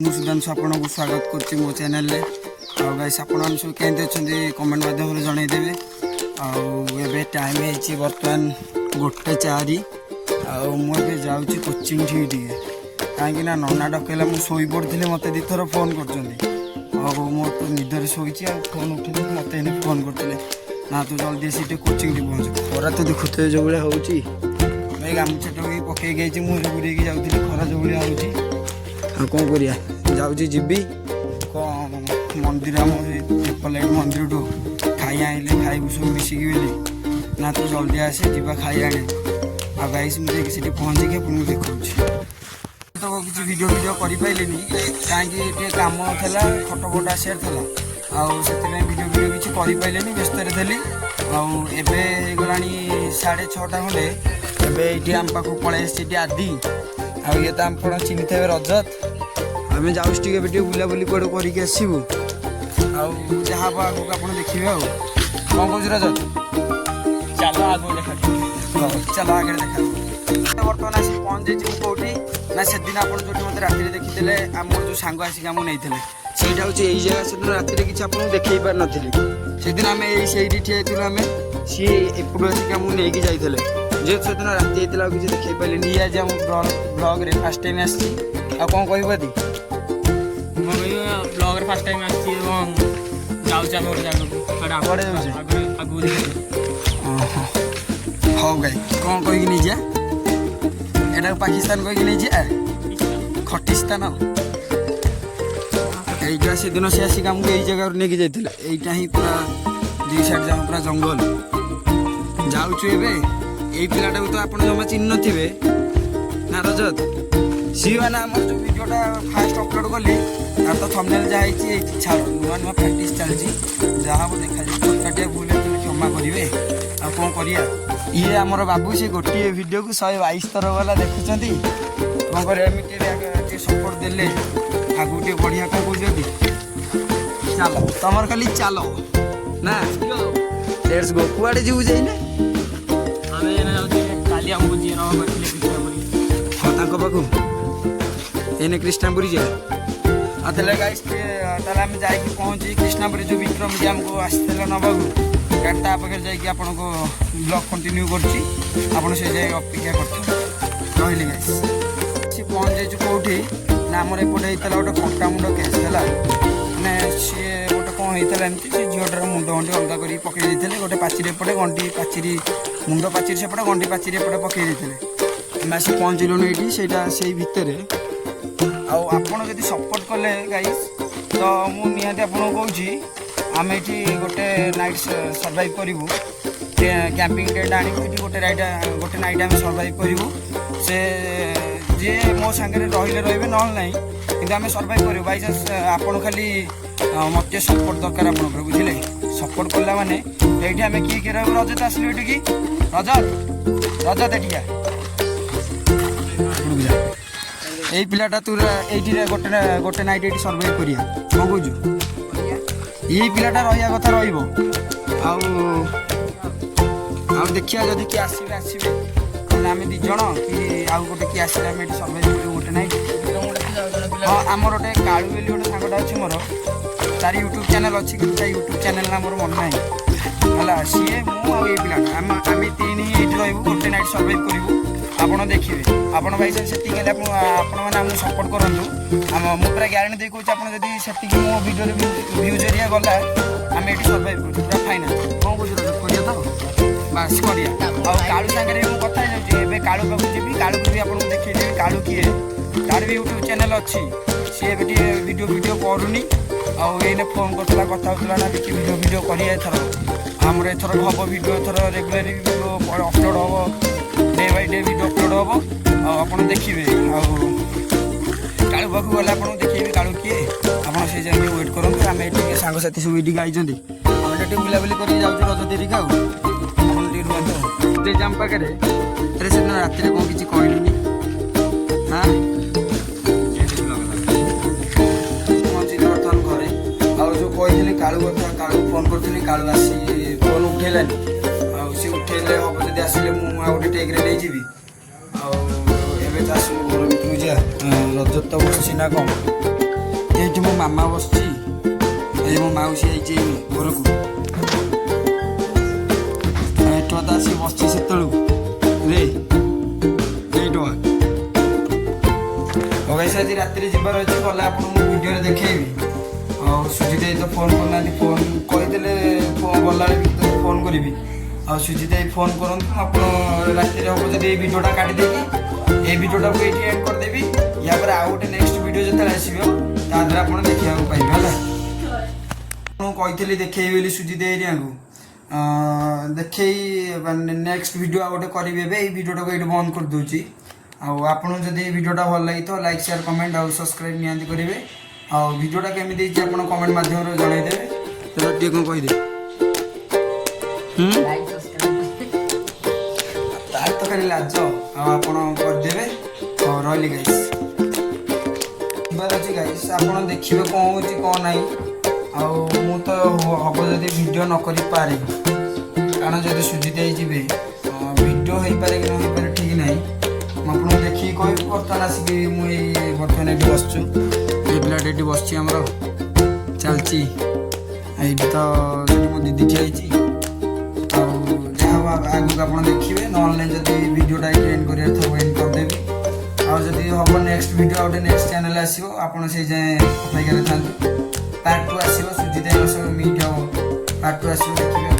ମୁଁ ସୁଧାଂଶୁ ଆପଣଙ୍କୁ ସ୍ୱାଗତ କରୁଛି ମୋ ଚ୍ୟାନେଲରେ। ଆଉ ଗାଇସ୍ ଆପଣମାନେ ସବୁ କେମିତି ଅଛନ୍ତି କମେଣ୍ଟ ମାଧ୍ୟମରେ ଜଣାଇଦେବେ। ଆଉ ଏବେ ଟାଇମ୍ ହେଇଛି ବର୍ତ୍ତମାନ 1:04। ଆଉ ମୁଁ ଏବେ ଯାଉଛି କୋଚିଂ ଟିକେ କାହିଁକି ନା ନନା ଡକେଇଲା। ମୁଁ ଶୋଇପଡ଼ିଥିଲି, ମୋତେ ଦୁଇଥର ଫୋନ୍ କରୁଛନ୍ତି। ଆଉ ମୁଁ ତ ନିଦରେ ଶୋଇଛି, ଆଉ ଫୋନ୍ ଉଠିଲି, ମୋତେ ଏଇନେ ଫୋନ୍ କରିଥିଲେ ନା ତୁ ଜଲ୍ଦି ଆସି ଟିକେ କୋଚିଂଠି ପହଞ୍ଚ। ଖରା ତ ଦେଖୁଥିବେ ଯେଉଁ ଭଳିଆ ହେଉଛି। ଭାଇ ଗାମୁଛା ଟୋକେଇ ପକେଇକି ଯାଇଛି, ମୁଁ ବୁଡ଼େଇକି ଯାଉଥିଲି, ଖରା ଯେଉଁ ଭଳିଆ ହେଉଛି। ଆଉ କ'ଣ କରିବା, ଯାଉଛି ଯିବି କ'ଣ ମନ୍ଦିର, ଆମ ଟିପଲାଇଟ୍ ମନ୍ଦିରଠୁ ଖାଇବା ଆଣିଲେ ଖାଇବୁ ସବୁ ମିଶିକି ବୋଲି। ନା ତୁ ଜଲ୍ଦି ଆସେ ଯିବା ଖାଇବା ଆଣି। ଆଉ ଗାଇସ୍ ମୁଁ ଯାଇକି ସେଠି ପହଞ୍ଚିକି ଆପଣଙ୍କୁ ଦେଖାଉଛି। ତ କିଛି ଭିଡ଼ିଓ କରିପାରିଲିନି କାହିଁକି ଟିକେ କାମ ଥିଲା, ଫଟୋ ଆସିବାର ଥିଲା। ଆଉ ସେଥିପାଇଁ ଭିଡ଼ିଓ କିଛି କରିପାରିଲିନି, ବ୍ୟସ୍ତରେ ଥିଲି। ଆଉ ଏବେ ହେଇଗଲାଣି 6:30 ଖଣ୍ଡେ। ଏବେ ଏଇଠି ଆମ ପାଖକୁ ପଳେଇ ଆସିଛି ଏଠି ଆଦି। ଆଉ ଇଏ ତ ଆପଣ ଚିହ୍ନିଥିବେ ରଜତ। ଆମେ ଯାଉଛୁ ଟିକେ ଏବେ ଟିକେ ବୁଲାବୁଲି କୁଆଡ଼େ କରିକି ଆସିବୁ। ଆଉ ଯାହା ହବ ଆଗକୁ ଆପଣ ଦେଖିବେ। ଆଉ କ'ଣ କହୁଛୁ ରଜତ? ଚାଲ ଆଗକୁ ଦେଖାଯିବ। ଚାଲ ଆଗରେ ଦେଖାଯିବ। ବର୍ତ୍ତମାନ ଆସି ପହଞ୍ଚିଯାଇଛି ମୁଁ କେଉଁଠି ନା, ସେଦିନ ଆପଣ ଯେଉଁଠି ମୋତେ ରାତିରେ ଦେଖିଥିଲେ, ଆମର ଯେଉଁ ସାଙ୍ଗ ଆସିକି ଆମକୁ ନେଇଥିଲେ, ସେଇଟା ହେଉଛି ଏଇ ଜାଗା। ସେଦିନ ରାତିରେ କିଛି ଆପଣଙ୍କୁ ଦେଖେଇ ପାରିନଥିଲି। ସେଦିନ ଆମେ ସେଇଠି ଠିଆ ହେଇଥିଲୁ। ଆମେ ସିଏ ଏପଟୁ ଆସିକି ଆମକୁ ନେଇକି ଯାଇଥିଲେ। ଯେହେତୁ ସେଦିନ ରାତି ହେଇଥିଲା ଆଉ କିଛି ଦେଖେଇ ପାରିଲିନି। ଇଏ ଆଜି ଆମ ବ୍ଲଗ୍ରେ ଫାର୍ଷ୍ଟ ଟାଇମ୍ ଆସିଛି। ଆଉ କ'ଣ କହିବ ଦି? ବ୍ଲଗ୍ରେ ଫାର୍ଷ୍ଟ ଟାଇମ୍ ଆସିଛି ଏବଂ ଯାଉଛି ଆମେ ଗୋଟେ ଜାଗାକୁ। କୁଆଡ଼େ ଯାଉଛି? ଆଗକୁ ଦେଖାଯିବ। ହଉ ଗାଈ, କ'ଣ କହିକି ନେଇଯିବା? ଏଟାକୁ ପାକିସ୍ତାନ କହିକି ନେଇଯିବା, ଖଟିସ୍ତାନ। এইটা সেদিন সে আসিকি আমাকে এই জায়গার নেইকি যাইଥିଲେ। এইটা ହିଁ ପୁରା ଦୁଇ ସାଇଡ୍ ଯାକ ପୁରା ଜଙ୍ଗଲ। ଯାଉଛୁ ଏବେ। ଏଇ ପିଲାଟାକୁ ତ ଆପଣ ଜମା ଚିହ୍ନି ନଥିବେ ନା ରଜତ। ସିଏ ମାନେ ଆମର ଯେଉଁ ଭିଡ଼ିଓଟା ଫାଷ୍ଟ ଅପଲୋଡ଼ କଲି, ତାର ତ ଥମ୍ବନେଲ୍ ଯାହା ହେଇଛି ଏଇଠି ଛାଡ଼। ନୂଆ ନୂଆ ପ୍ରାକ୍ଟିସ୍ ଚାଲିଛି, ଯାହା ହବ ଦେଖାଯିବ। ଛୋଟକାଟିଆ ଭୁଲ ହେଇଥିଲେ କ୍ଷମା କରିବେ। ଆଉ କ'ଣ କରିବା, ଇଏ ଆମର ବାବୁ, ସେ ଗୋଟିଏ ଭିଡ଼ିଓକୁ 122 ଥର ଗଲା ଦେଖୁଛନ୍ତି। କ'ଣ କରିବା, ଏମିତି ଟିକେ ସପୋର୍ଟ ଦେଲେ ଆଗକୁ ଟିକେ ବଢ଼ିଆ। କ'ଣ କହୁଛନ୍ତି? ଚାଲ, ତମର ଖାଲି ଚାଲ ନା। Let's go. କୁଆଡ଼େ ଯିବୁ ଯାଇନା? ଆମେ ଯାଉଛୁ କାଲି ଆମକୁ ଯିଏ ନେବା କରିଥିଲେ କୃଷ୍ଣାପୁରୀ। ହଁ, ତାଙ୍କ ପାଖକୁ ଏଇନେ କୃଷ୍ଣାପୁରୀ ଯିବା। ଆଉ ତାହେଲେ ଗାଇସ୍, ତାହେଲେ ଆମେ ଯାଇକି ପହଞ୍ଚି କୃଷ୍ଣାପୁରୀ ଯେଉଁ ବିକ୍ରମ ଯିଏ ଆମକୁ ଆସିଥିଲା ନେବାକୁ, ଗାଡ଼ି ତା ପାଖରେ ଯାଇକି ଆପଣଙ୍କୁ ବ୍ଲଗ୍ କଣ୍ଟିନ୍ୟୁ କରୁଛି। ଆପଣ ସେ ଯାଇ ଅପେକ୍ଷା କରୁଛନ୍ତି। ରହିଲି ଗାଇସ୍। ସେ ପହଞ୍ଚିଯାଇଛୁ କେଉଁଠି ନା, ଆମର ଏପଟେ ହେଇଥିଲା ଗୋଟେ କଣ୍ଟା ମୁଣ୍ଡ କେସ୍ ହେଲା। ମାନେ ସିଏ ଗୋଟେ କ'ଣ ହେଇଥିଲା ଏମିତି, ସେ ଝିଅଟାର ମୁଣ୍ଡ ଗଣ୍ଡି ଅଲଗା କରିକି ପକାଇ ଦେଇଥିଲେ। ଗୋଟେ ପାଚିରି ଏପଟେ, ଗଣ୍ଡି ପାଚିରି, ମୁଣ୍ଡ ପାଚିରି ସେପଟେ, ଗଣ୍ଡି ପାଚିରି ଏପଟେ ପକାଇ ଦେଇଥିଲେ। ଆମେ ଆସି ପହଞ୍ଚିଲୁଣି ଏଇଠି, ସେଇଟା ସେଇ ଭିତରେ। ଆଉ ଆପଣ ଯଦି ସପୋର୍ଟ କଲେ ଗାଇସ୍, ତ ମୁଁ ନିହାତି ଆପଣଙ୍କୁ କହୁଛି, ଆମେ ଏଇଠି ଗୋଟେ ନାଇଟ୍ ସର୍ଭାଇଭ୍ କରିବୁ। କ୍ୟାମ୍ପିଂ ଟେଣ୍ଟ ଆଣିବୁ, ଏଇଠି ଗୋଟେ ନାଇଟ୍ ଆମେ ସର୍ଭାଇଭ୍ କରିବୁ। ସେ ଯିଏ ମୋ ସାଙ୍ଗରେ ରହିଲେ ରହିବେ, ନହେଲେ ନାହିଁ, କିନ୍ତୁ ଆମେ ସର୍ଭାଇଭ୍ କରିବୁ। ବାଇଚାନ୍ସ ଆପଣ ଖାଲି ମୋତେ ସପୋର୍ଟ ଦରକାର ଆପଣଙ୍କର, ବୁଝିଲେ? ସପୋର୍ଟ କଲା ମାନେ ଏଇଠି ଆମେ କିଏ ରହିବୁ? ରଜତ ଆସିଲୁ ଏଠିକି। ରଜତ ଏଠିକା। ଏଇ ପିଲାଟା ତୁ ଏଇଠି ଗୋଟେ ନାଇଟ୍ ଏଇଠି ସର୍ଭାଇଭ୍ କରିବା। କ'ଣ କହୁଛୁ? ଏଇ ପିଲାଟା ରହିବା କଥା ରହିବ। ଆଉ ଦେଖିବା ଯଦି କିଏ ଆସିବେ ତାହେଲେ ଆମେ 2 ଜଣ କି ଆଉ ଗୋଟେ କିଏ ଆସିଲେ ଆମେ ଏଠି ସର୍ଭାଇଭ୍ କରିବୁ ଗୋଟେ ନାଇଟ୍। ହଁ, ଆମର ଗୋଟେ କାଳୁ ବୋଲି ଗୋଟେ ସାଙ୍ଗଟା ଅଛି ମୋର, ତାର ୟୁଟ୍ୟୁବ୍ ଚ୍ୟାନେଲ୍ ଅଛି, କିନ୍ତୁ ତା ୟୁଟ୍ୟୁବ୍ ଚ୍ୟାନେଲ୍ ନା ମୋର ମନେ ନାହିଁ ହେଲା। ସିଏ, ମୁଁ ଆଉ ଏଇ ପିଲାଟା, ଆମେ 3 ହିଁ ଏଇଠି ରହିବୁ, ଗୋଟେ ନାଇଟ୍ ସର୍ଭାଇଭ୍ କରିବୁ। ଆପଣ ଦେଖିବେ, ଆପଣ ବାଇଚାନ୍ସ ସେତିକି ହେଲେ ଆପଣମାନେ ଆମକୁ ସପୋର୍ଟ କରନ୍ତୁ। ମୁଁ ପୁରା ଗ୍ୟାରେଣ୍ଟି ଦେଇ କହୁଛି, ଆପଣ ଯଦି ସେତିକି ମୋ ଭିଡ଼ିଓରେ ଭ୍ୟୁଜ୍ ଏରିଆ ଗଲା, ଆମେ ଏଠି ସର୍ଭାଇଭ୍ କରୁଛୁ ପୁରା ଫାଇନାଲ୍। କ'ଣ କହୁଛୁ ରଜତ? କରିବା ତ? ବାସ୍ କରିବା। ଆଉ କାଳୁ ସାଙ୍ଗରେ ମୁଁ କଥା ହେଇଯାଉଛି। ଏବେ କାଳୁ ପାଖକୁ ଯିବି, କାଳୁକୁ ବି ଆପଣଙ୍କୁ ଦେଖେଇଦେବି। କାଳୁ କିଏ, ତାର ବି ୟୁଟ୍ୟୁବ୍ ଚ୍ୟାନେଲ୍ ଅଛି। ସିଏ ଏବେ ଟିକେ ଭିଡ଼ିଓ କରୁନି। ଆଉ ଏଇନେ ଫୋନ୍ କରୁଥିଲା, କଥା ହେଉଥିଲା ନା କିଛି ଭିଡ଼ିଓ କରିବା ଏଥର। ଆମର ଏଥର ହେବ ଭିଡ଼ିଓ, ଏଥର ରେଗୁଲାରି ଭିଡ଼ିଓ ଅପଲୋଡ଼ ହେବ, day by day video upload ହେବ। ଆଉ ଆପଣ ଦେଖିବେ। ଆଉ କାଳୁ ପାଖକୁ ଗଲେ ଆପଣଙ୍କୁ ଦେଖେଇବି କାଳୁ କିଏ। ଆପଣ ସେଇ ଯାଇକି ୱେଟ୍ କରନ୍ତୁ। ଆମେ ଏଠି ଟିକେ ସାଙ୍ଗସାଥି ସବୁ ଏଇଠିକି ଆଇଛନ୍ତି। ଆମେ ଟିକେ ବୁଲାବୁଲି କରିକି ଯାଉଛୁ ରଜତ ଏରିକା। ଆଉ ଆପଣ ଟିକେ ରୁହନ୍ତୁ। ଜାମ୍ ପାଖରେ ଆରେ ସେଦିନ ରାତିରେ କ'ଣ କିଛି କହିଲିନି? ହଁ, ପହଞ୍ଚିଲି ବର୍ତ୍ତମାନ ଘରେ। ଆଉ ଯେଉଁ କହିଥିଲି କାଳୁ କଥା, କାଳୁକୁ ଫୋନ୍ କରିଥିଲି, କାଳୁ ଆସି ଫୋନ୍ ଉଠେଇଲାନି। ଆଉ ସେ ଉଠେଇଲେ ହେବ ଯଦି ଆସିଲେ ମୁଁ ଆଉ ଗୋଟେ ଟେକ୍ରେ ନେଇଯିବି। ଆଉ ଏବେ ତ ଆସିବୁ ଘର ଭିତରକୁ ଯିବା। ରଜତ ତ ବସିଛି ନା କ'ଣ? ଏଇଠି ମୋ ମାମା ବସିଛି, ଏଇ ମୋ ମାଉସୀ ଆଇଛି ଘରକୁ। ଏଇଠି ତ ଆସି ବସିଛି ସେତେବେଳୁ ରେ ଏଇଠି। ଗାଇସ୍ ଆଜି ରାତିରେ ଯିବାର ଅଛି, ଗଲେ ଆପଣଙ୍କୁ ଭିଡ଼ିଓରେ ଦେଖେଇବି। ଆଉ ସୁଜିତ ଭାଇ ତ ଫୋନ୍ କରୁନାହାନ୍ତି, ଫୋନ୍ କହିଦେଲେ ଗଲାବେଳେ ଭିତରେ ଫୋନ୍ କରିବି। ଆଉ ସୁଜିତ ଭାଇ ଫୋନ୍ କରନ୍ତୁ, ଆପଣ ରାତିରେ ହେବ ଯଦି ଏଇ ଭିଡ଼ିଓଟା କାଟିଦେଇକି ଏଇ ଭିଡ଼ିଓଟାକୁ ଏଇଠି ଏଣ୍ଡ କରିଦେବି। ୟା ପରେ ଆଉ ଗୋଟେ ନେକ୍ସଟ ଭିଡ଼ିଓ ଯେତେବେଳେ ଆସିବ ତା ଦ୍ୱାରା ଆପଣ ଦେଖିବାକୁ ପାଇବେ ହେଲା। ମୁଁ କହିଥିଲି ଦେଖେଇବି ବୋଲି ସୁଜିତ ଏରିଆଙ୍କୁ, ଦେଖେଇ ନେକ୍ସଟ ଭିଡ଼ିଓ ଆଉ ଗୋଟେ କରିବି। ଏବେ ଏଇ ଭିଡ଼ିଓଟାକୁ ଏଇଠି ବନ୍ଦ କରିଦେଉଛି। ଆଉ ଆପଣଙ୍କୁ ଯଦି ଏଇ ଭିଡ଼ିଓଟା ଭଲ ଲାଗିଥିବ ଲାଇକ୍ ସେୟାର କମେଣ୍ଟ ଆଉ ସବସ୍କ୍ରାଇବ୍ ନିହାତି କରିବେ। ଆଉ ଭିଡ଼ିଓଟା କେମିତି ହେଇଛି ଆପଣ କମେଣ୍ଟ ମାଧ୍ୟମରେ ଜଣାଇଦେବେ। ତେବେ ଟିକେ କ'ଣ କହିଦେବେ? ତାର ତ ଖାଲି ଲାଜ, ଆଉ ଆପଣ କରିଦେବେ। ଆଉ ରହିଲି ଗାଇସ୍, ଯିବାର ଅଛି ଗାଇସ୍, ଆପଣ ଦେଖିବେ କ'ଣ ହେଉଛି କ'ଣ ନାହିଁ। ଆଉ ମୁଁ ତ ହବ ଯଦି ଭିଡ଼ିଓ ନ କରିପାରେ, କାରଣ ଯଦି ସୁଜିତ ହେଇଯିବେ ଭିଡ଼ିଓ ହେଇପାରେ କି ନ ହେଇପାରେ ଠିକ୍ ନାହିଁ। ମୁଁ ଆପଣଙ୍କୁ ଦେଖିକି କହିବି। ବର୍ତ୍ତମାନ ଆସିକି ମୁଁ ବର୍ତ୍ତମାନ ଏଇଠି ବସିଛୁ, ଏଇ ପିଲାଟା ଏଇଠି ବସିଛି ଆମର ଚାଲିଛି। ଏଇଠି ତ ସେଠି ମୋ ଦିଦି ଠିଆ ହେଇଛି। ଆଉ ଯାହା ହବ ଆଗକୁ ଆପଣ ଦେଖିବେ, ନହେଲେ ଯଦି ଭିଡ଼ିଓଟା ଏଇଠି ଏଣ୍ଡ କରିବାର ଥିବ ଏଣ୍ଡ କରିଦେବି। ଆଉ ଯଦି ହବ ନେକ୍ସଟ ଭିଡ଼ିଓ ଆଉ ଗୋଟେ ନେକ୍ସଟ ଚ୍ୟାନେଲ୍ ଆସିବ, ଆପଣ ସେଇ ଯାଏଁ ଅପେକ୍ଷାରେ ଥାନ୍ତୁ। ପାର୍ଟ 2 ଆସିବ, ସୁଜିତ ଭାଇଙ୍କ ସହ ମିଟ୍ ହବ, ପାର୍ଟ 2 ଆସିବ, ଦେଖିବେ।